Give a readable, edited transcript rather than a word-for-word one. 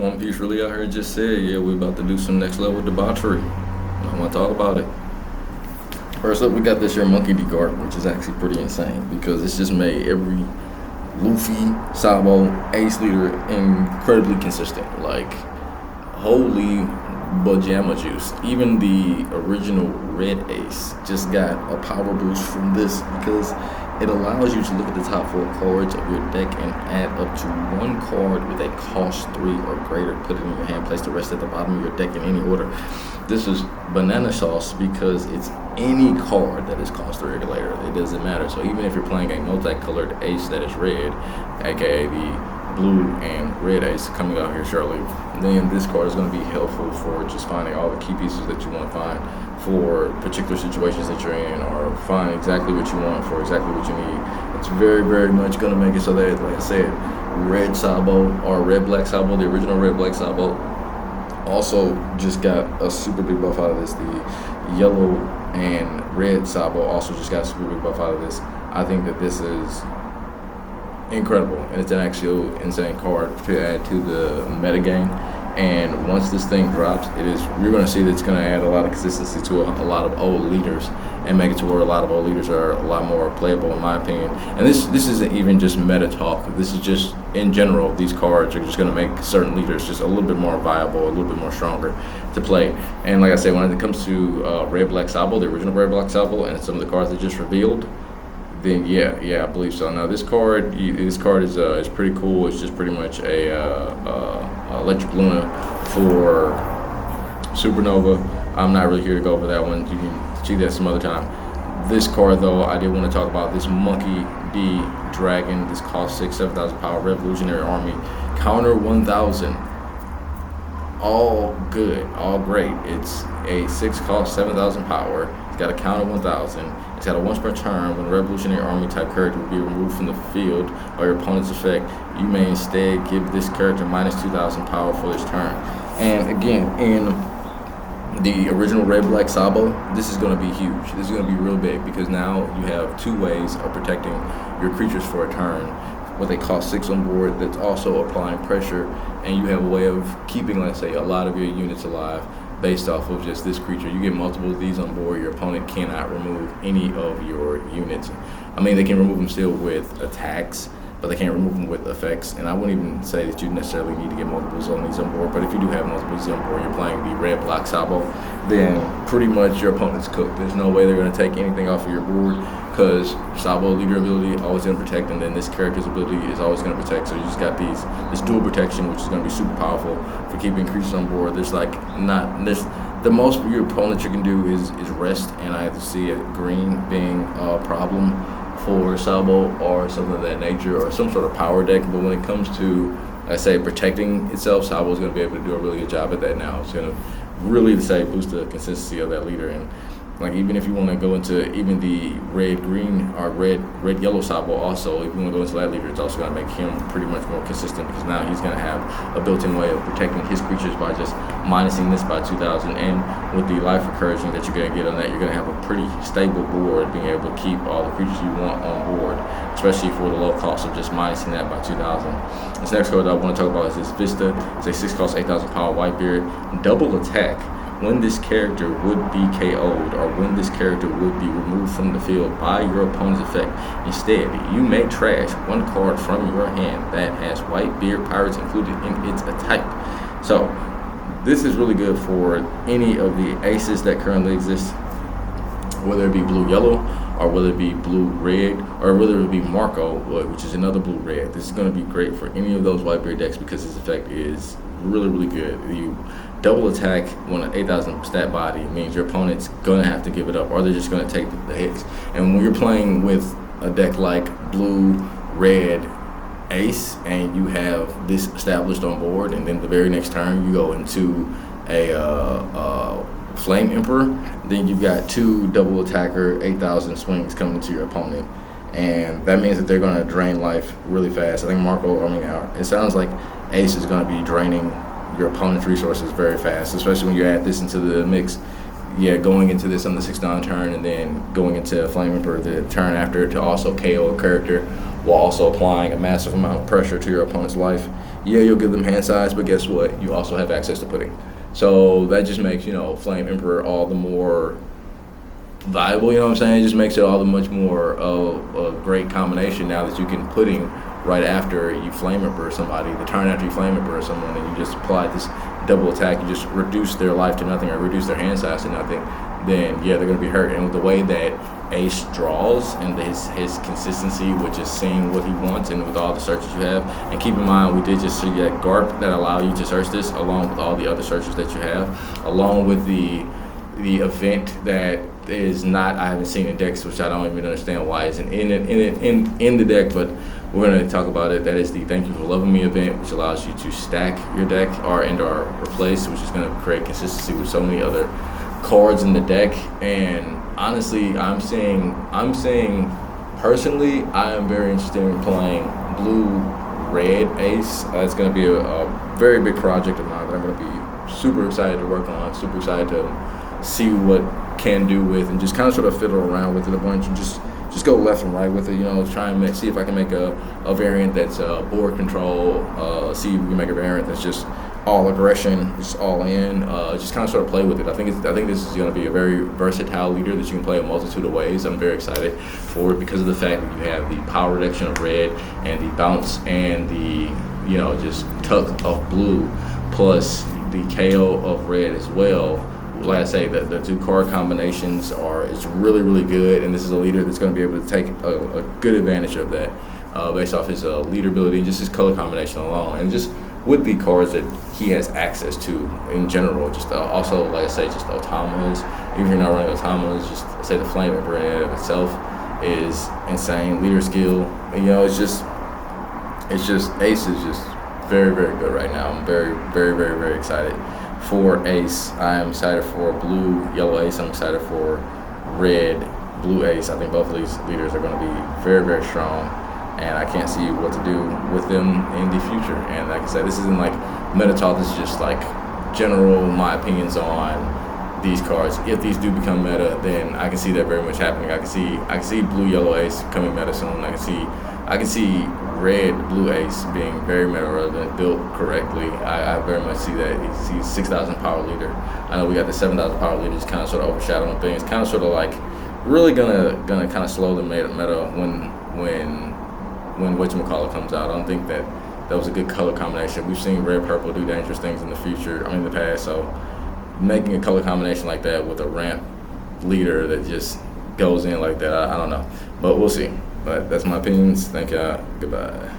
One Piece really out here just said, yeah, we about to do some next level debauchery. I want to talk about it. First up, we got this here Monkey D card, which is actually pretty insane because it's just made every Luffy, Sabo, Ace leader incredibly consistent. Like, holy pajama juice. Even the original Red Ace just got a power boost from this because it allows you to look at the top 4 cards of your deck and add up to 1 card with a cost 3 or greater. Put it in your hand, place the rest at the bottom of your deck in any order. This is banana sauce because it's any card that is cost 3 or greater. It doesn't matter. So even if you're playing a multicolored ace that is red, aka the blue and red ace coming out here shortly, then this card is going to be helpful for just finding all the key pieces that you want to find for particular situations that you're in, or find exactly what you want for exactly what you need. It's very, very much going to make it so that, like I said, red Sabo or red black Sabo, the original red black Sabo, also just got a super big buff out of this. The yellow and red Sabo also just got a super big buff out of this. I think that this is incredible, and it's an actual insane card to add to the metagame. And once this thing drops, you're going to see that it's going to add a lot of consistency to a lot of old leaders and make it to where a lot of old leaders are a lot more playable, in my opinion. And this isn't even just meta talk. This is just in general. These cards are just going to make certain leaders just a little bit more viable, a little bit more stronger to play. And like I said, when it comes to Red Black Sabo, the original Red Black Sabo, and some of the cards that just revealed, then yeah, I believe so. Now this card is pretty cool. It's just pretty much a Electric Luna for Supernova. I'm not really here to go over that one. You can see that some other time. This card though, I did want to talk about this Monkey D Dragon. This costs 7,000 power, Revolutionary Army, counter 1,000. All good, all great. It's a 6 cost, 7,000 power. It's got a counter 1,000. It's got a once per turn. When a Revolutionary Army type character will be removed from the field by your opponent's effect, you may instead give this character minus 2,000 power for this turn. And again, in the original Red Black Sabo, this is going to be huge. This is going to be real big because now you have 2 ways of protecting your creatures for a turn. What they cost 6 on board, that's also applying pressure, and you have a way of keeping, let's say, a lot of your units alive based off of just this creature. You get multiple of these on board, your opponent cannot remove any of your units. I mean, they can remove them still with attacks, but they can't remove them with effects. And I wouldn't even say that you necessarily need to get multiples on these on board, but if you do have multiples on board, you're playing the Red Black Sabo, then pretty much your opponent's cooked. There's no way they're going to take anything off of your board because Sabo leader ability always going to protect, and then this character's ability is always going to protect. So you just got this dual protection, which is going to be super powerful for keeping creatures on board. The most your opponent you can do is rest, and I have to see green being a problem for Sabo or something of that nature, or some sort of power deck. But when it comes to, I say, protecting itself, Sabo is going to be able to do a really good job at that now. It's going to really, boost the consistency of that leader. And like, even if you want to go into even the red-green or red-yellow Sabo also, if you want to go into that leader, it's also going to make him pretty much more consistent because now he's going to have a built-in way of protecting his creatures by just minusing this by 2,000. And with the life encouraging that you're going to get on that, you're going to have a pretty stable board, being able to keep all the creatures you want on board, especially for the low cost of just minusing that by 2,000. This next card that I want to talk about is this Vista. It's a 6 cost, 8,000 power Whitebeard, double attack. When this character would be KO'd or when this character would be removed from the field by your opponent's effect, instead, you may trash 1 card from your hand that has Whitebeard Pirates included in its type. So this is really good for any of the aces that currently exist, whether it be blue-yellow or whether it be blue-red or whether it be Marco, which is another blue-red. This is going to be great for any of those Whitebeard decks because his effect is really, really good. You double attack when an 8,000 stat body means your opponent's going to have to give it up, or they're just going to take the hits. And when you're playing with a deck like blue, red, ace, and you have this established on board, and then the very next turn you go into a Flame Emperor, then you've got 2 double attacker 8,000 swings coming into your opponent. And that means that they're going to drain life really fast. I think it sounds like Ace is going to be draining your opponent's resources very fast, especially when you add this into the mix. Yeah, going into this on the 6-9 turn and then going into Flame Emperor the turn after to also KO a character while also applying a massive amount of pressure to your opponent's life Yeah, you'll give them hand size, but guess what? You also have access to pudding. So that just makes, Flame Emperor all the more valuable, you know what I'm saying? It just makes it all the much more of a great combination now that you can pudding right after you Flame Emperor somebody, the turn after you Flame Emperor someone, and you just apply this double attack, you just reduce their life to nothing or reduce their hand size to nothing, then yeah, they're going to be hurt. And with the way that Ace draws and his consistency, which is seeing what he wants, and with all the searches you have, and keep in mind we did just see that GARP that allow you to search this along with all the other searches that you have, along with the event that is not, I haven't seen in decks, which I don't even understand why isn't in the deck, but we're going to talk about it. That is the Thank You for Loving Me event, which allows you to stack your deck or replace, which is going to create consistency with so many other cards in the deck. And honestly, I'm saying personally, I am very interested in playing blue-red Ace. It's going to be a very big project of mine that I'm going to be super excited to work on, super excited to see what can do with, and just kind of sort of fiddle around with it a bunch and just go left and right with it, try and see if I can make a variant that's board control, see if we can make a variant that's just all aggression, just all in, just kind of sort of play with it. I think this is going to be a very versatile leader that you can play a multitude of ways. I'm very excited for it because of the fact that you have the power reduction of red and the bounce and the, just tuck of blue, plus the KO of red as well. Like I say, the two card combinations it's really, really good, and this is a leader that's going to be able to take a good advantage of that based off his leader ability and just his color combination alone, and just with the cards that he has access to in general. Just also, like I say, just automas. Even if you're not running automas, just say the Flame Emperor in and of itself is insane. Leader skill, it's just Ace is just very, very good right now. I'm very, very, very, very excited for Ace. I'm excited for blue, yellow Ace. I'm excited for red, blue Ace. I think both of these leaders are going to be very, very strong, and I can't see what to do with them in the future. And like I said, this isn't like meta talk. This is just like general my opinions on these cards. If these do become meta, then I can see that very much happening. I can see blue, yellow Ace coming meta soon. I can see red, blue Ace being very meta relevant, built correctly. I very much see that. He's 6,000 power leader. I know we got the 7,000 power leader just kind of sort of overshadowing things. Kind of sort of like really gonna kind of slow the meta when whatchamacallit comes out. I don't think that was a good color combination. We've seen red, purple do dangerous things in the past. So making a color combination like that with a ramp leader that just goes in like that, I don't know. But we'll see. But that's my opinions. Thank y'all. Goodbye.